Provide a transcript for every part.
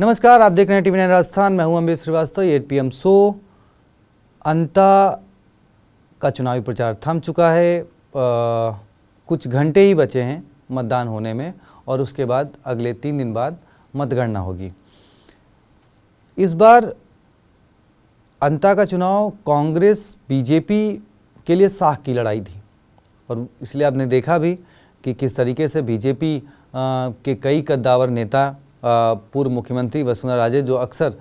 नमस्कार, आप देख रहे हैं टीवी 9 राजस्थान। मैं हूं अमरीश श्रीवास्तव। 8 PM show. अंता का चुनावी प्रचार थम चुका है। कुछ घंटे ही बचे हैं मतदान होने में और उसके बाद अगले 3 दिन बाद मतगणना होगी। इस बार अंता का चुनाव कांग्रेस बीजेपी के लिए साख की लड़ाई थी और इसलिए आपने देखा भी कि किस तरीके से बीजेपी के कई कद्दावर नेता, पूर्व मुख्यमंत्री वसुंधरा राजे जो अक्सर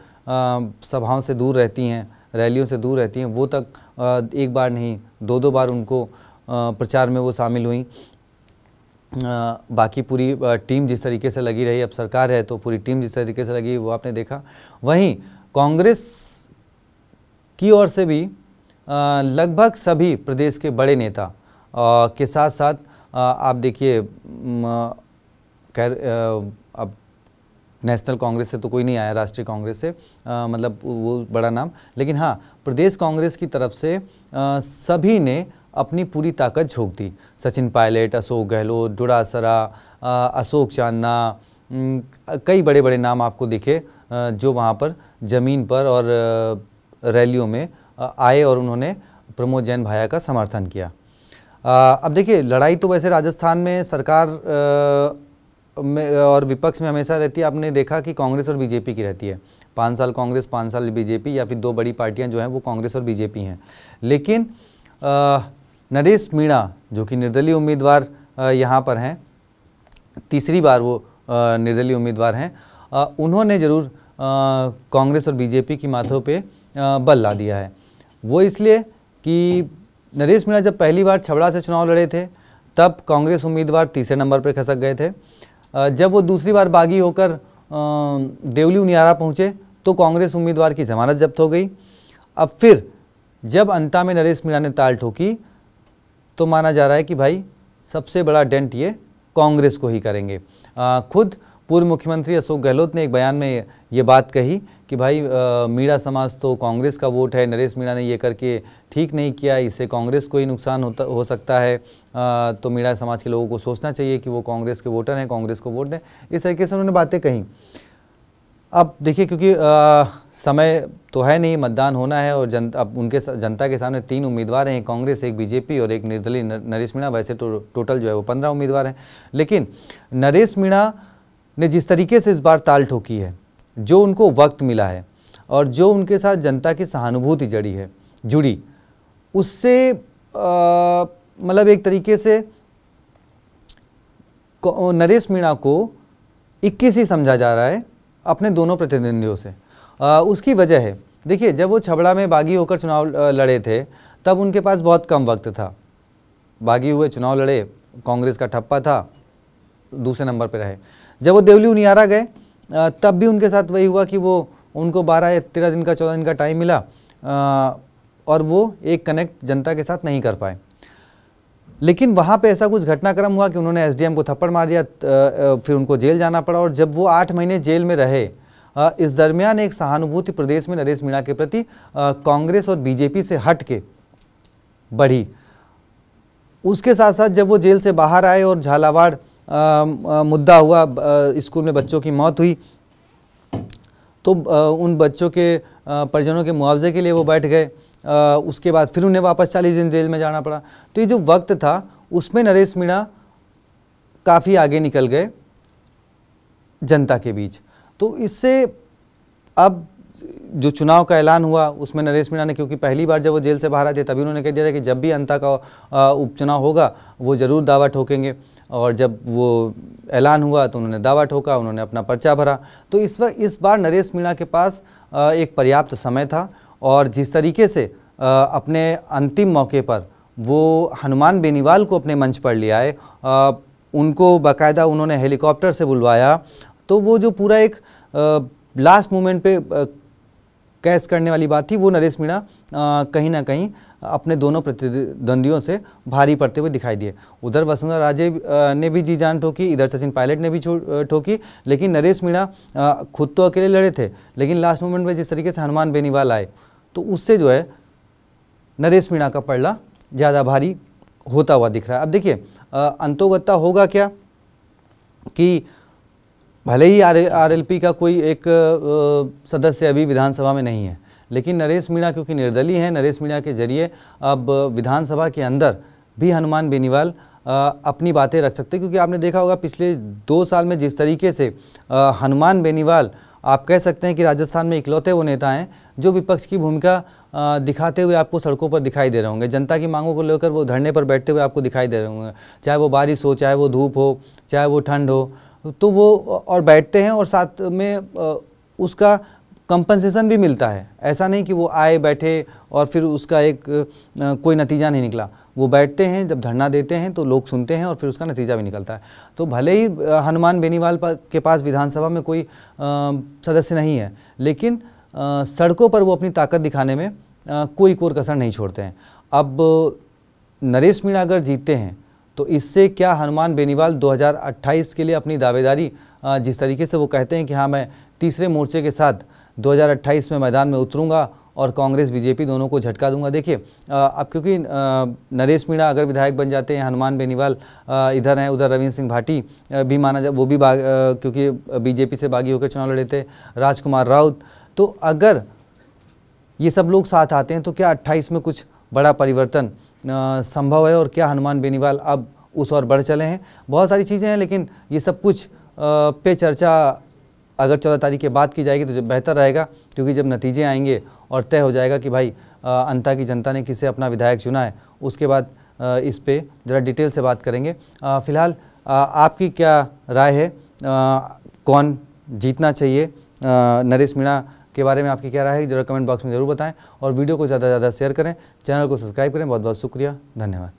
सभाओं से दूर रहती हैं, रैलियों से दूर रहती हैं, वो तक एक बार नहीं 2-2 बार उनको प्रचार में वो शामिल हुई। बाकी पूरी टीम जिस तरीके से लगी रही, अब सरकार है तो पूरी टीम जिस तरीके से लगी वो आपने देखा। वहीं कांग्रेस की ओर से भी लगभग सभी प्रदेश के बड़े नेता के साथ साथ आप देखिए, अब नेशनल कांग्रेस से तो कोई नहीं आया, राष्ट्रीय कांग्रेस से मतलब वो बड़ा नाम, लेकिन हाँ प्रदेश कांग्रेस की तरफ से सभी ने अपनी पूरी ताकत झोंक दी। सचिन पायलट, अशोक गहलोत, डोडासरा, अशोक चांदना, कई बड़े बड़े नाम आपको दिखे जो वहाँ पर ज़मीन पर और रैलियों में आए और उन्होंने प्रमोद जैन भाया का समर्थन किया। अब देखिए, लड़ाई तो वैसे राजस्थान में सरकार में और विपक्ष में हमेशा रहती है। आपने देखा कि कांग्रेस और बीजेपी की रहती है, 5 साल कांग्रेस 5 साल बीजेपी, या फिर 2 बड़ी पार्टियां जो हैं वो कांग्रेस और बीजेपी हैं। लेकिन नरेश मीणा जो कि निर्दलीय उम्मीदवार यहाँ पर हैं, तीसरी बार वो निर्दलीय उम्मीदवार हैं, उन्होंने ज़रूर कांग्रेस और बीजेपी की माथों पे बल ला दिया है। वो इसलिए कि नरेश मीणा जब पहली बार छबड़ा से चुनाव लड़े थे तब कांग्रेस उम्मीदवार तीसरे नंबर पर खसक गए थे। जब वो दूसरी बार बागी होकर देवली उनियारा पहुँचे तो कांग्रेस उम्मीदवार की जमानत जब्त हो गई। अब फिर जब अंता में नरेश मीणा ने ताल ठोकी तो माना जा रहा है कि भाई सबसे बड़ा डेंट ये कांग्रेस को ही करेंगे। खुद पूर्व मुख्यमंत्री अशोक गहलोत ने एक बयान में ये बात कही कि भाई मीणा समाज तो कांग्रेस का वोट है, नरेश मीणा ने ये करके ठीक नहीं किया, इससे कांग्रेस को ही नुकसान हो सकता है, तो मीणा समाज के लोगों को सोचना चाहिए कि वो कांग्रेस के वोटर हैं, कांग्रेस को वोट दें। इस तरीके से उन्होंने बातें कही। अब देखिए, क्योंकि समय तो है नहीं, मतदान होना है और अब उनके जनता के सामने 3 उम्मीदवार हैं, एक कांग्रेस, एक बीजेपी और एक निर्दलीय नरेश मीणा। वैसे तो टोटल जो है वो 15 उम्मीदवार हैं, लेकिन नरेश मीणा ने जिस तरीके से इस बार ताल ठोकी है, जो उनको वक्त मिला है और जो उनके साथ जनता की सहानुभूति जुड़ी, उससे मतलब एक तरीके से नरेश मीणा को 21 ही समझा जा रहा है अपने दोनों प्रतिद्वंदियों से। उसकी वजह है, देखिए, जब वो छबड़ा में बागी होकर चुनाव लड़े थे तब उनके पास बहुत कम वक्त था। बागी हुए, चुनाव लड़े, कांग्रेस का ठप्पा था, दूसरे नंबर पर रहे। जब वो देवली उनियारा गए तब भी उनके साथ वही हुआ कि वो उनको 12 या 13 दिन का 14 दिन का टाइम मिला और वो एक कनेक्ट जनता के साथ नहीं कर पाए। लेकिन वहाँ पे ऐसा कुछ घटनाक्रम हुआ कि उन्होंने SDM को थप्पड़ मार दिया, फिर उनको जेल जाना पड़ा और जब वो 8 महीने जेल में रहे, इस दरमियान एक सहानुभूति प्रदेश में नरेश मीणा के प्रति कांग्रेस और बीजेपी से हट के बढ़ी। उसके साथ साथ जब वो जेल से बाहर आए और झालावाड़ मुद्दा हुआ, स्कूल में बच्चों की मौत हुई, तो उन बच्चों के परिजनों के मुआवजे के लिए वो बैठ गए। उसके बाद फिर उन्हें वापस 40 दिन जेल में जाना पड़ा। तो ये जो वक्त था उसमें नरेश मीणा काफ़ी आगे निकल गए जनता के बीच। तो इससे अब जो चुनाव का ऐलान हुआ उसमें नरेश मीणा ने, क्योंकि पहली बार जब वो जेल से बाहर आए थे तभी उन्होंने कह दिया था कि जब भी अंता का उपचुनाव होगा वो ज़रूर दावा ठोकेंगे, और जब वो ऐलान हुआ तो उन्होंने दावा ठोका, उन्होंने अपना पर्चा भरा। तो इस बार नरेश मीणा के पास एक पर्याप्त समय था और जिस तरीके से अपने अंतिम मौके पर वो हनुमान बेनीवाल को अपने मंच पर ले आए, उनको बाकायदा उन्होंने हेलीकॉप्टर से बुलवाया, तो वो जो पूरा एक लास्ट मोमेंट पे कैश करने वाली बात थी, वो नरेश मीणा कहीं ना कहीं अपने दोनों प्रतिद्वंदियों से भारी पड़ते हुए दिखाई दिए। उधर वसुंधरा राजे ने भी जी जान ठोकी, इधर सचिन पायलट ने भी ठोकी, लेकिन नरेश मीणा खुद तो अकेले लड़े थे, लेकिन लास्ट मोमेंट में जिस तरीके से हनुमान बेनीवाल आए तो उससे जो है नरेश मीणा का पलड़ा ज़्यादा भारी होता हुआ दिख रहा है। अब देखिए, अंतोगत्ता होगा क्या कि भले ही आरएलपी का कोई एक सदस्य अभी विधानसभा में नहीं है, लेकिन नरेश मीणा क्योंकि निर्दलीय हैं, नरेश मीणा के जरिए अब विधानसभा के अंदर भी हनुमान बेनीवाल अपनी बातें रख सकते हैं। क्योंकि आपने देखा होगा पिछले 2 साल में जिस तरीके से हनुमान बेनीवाल आप कह सकते हैं कि राजस्थान में इकलौते वो नेता हैं जो विपक्ष की भूमिका दिखाते हुए आपको सड़कों पर दिखाई दे रहे होंगे। जनता की मांगों को लेकर वो धरने पर बैठते हुए आपको दिखाई दे रहे होंगे, चाहे वो बारिश हो, चाहे वो धूप हो, चाहे वो ठंड हो, तो वो और बैठते हैं और साथ में उसका कंपनसेशन भी मिलता है। ऐसा नहीं कि वो आए बैठे और फिर उसका एक कोई नतीजा नहीं निकला। वो बैठते हैं, जब धरना देते हैं तो लोग सुनते हैं और फिर उसका नतीजा भी निकलता है। तो भले ही हनुमान बेनीवाल के पास विधानसभा में कोई सदस्य नहीं है, लेकिन सड़कों पर वो अपनी ताकत दिखाने में कोई कोर कसर नहीं छोड़ते हैं। अब नरेश मीणा अगर जीतते हैं तो इससे क्या हनुमान बेनीवाल 2028 के लिए अपनी दावेदारी जिस तरीके से वो कहते हैं कि हाँ मैं तीसरे मोर्चे के साथ 2028 में मैदान में उतरूंगा और कांग्रेस बीजेपी दोनों को झटका दूंगा। देखिए अब क्योंकि नरेश मीणा अगर विधायक बन जाते हैं, हनुमान बेनीवाल इधर हैं, उधर रविंद्र सिंह भाटी भी माना जाए, वो भी क्योंकि बीजेपी से बागी होकर चुनाव लड़े थे, राजकुमार राउत, तो अगर ये सब लोग साथ आते हैं तो क्या 28 में कुछ बड़ा परिवर्तन संभव है और क्या हनुमान बेनीवाल अब उस ओर बढ़ चले हैं। बहुत सारी चीज़ें हैं, लेकिन ये सब कुछ पे चर्चा अगर 14 तारीख के बाद की जाएगी तो बेहतर रहेगा, क्योंकि जब नतीजे आएंगे और तय हो जाएगा कि भाई अंता की जनता ने किसे अपना विधायक चुना है, उसके बाद इस पे ज़रा डिटेल से बात करेंगे। फ़िलहाल आपकी क्या राय है, कौन जीतना चाहिए? नरेश मीणा के बारे में आपकी क्या राय है, जरा कमेंट बॉक्स में ज़रूर बताएं और वीडियो को ज़्यादा से ज़्यादा शेयर करें, चैनल को सब्सक्राइब करें। बहुत बहुत शुक्रिया, धन्यवाद।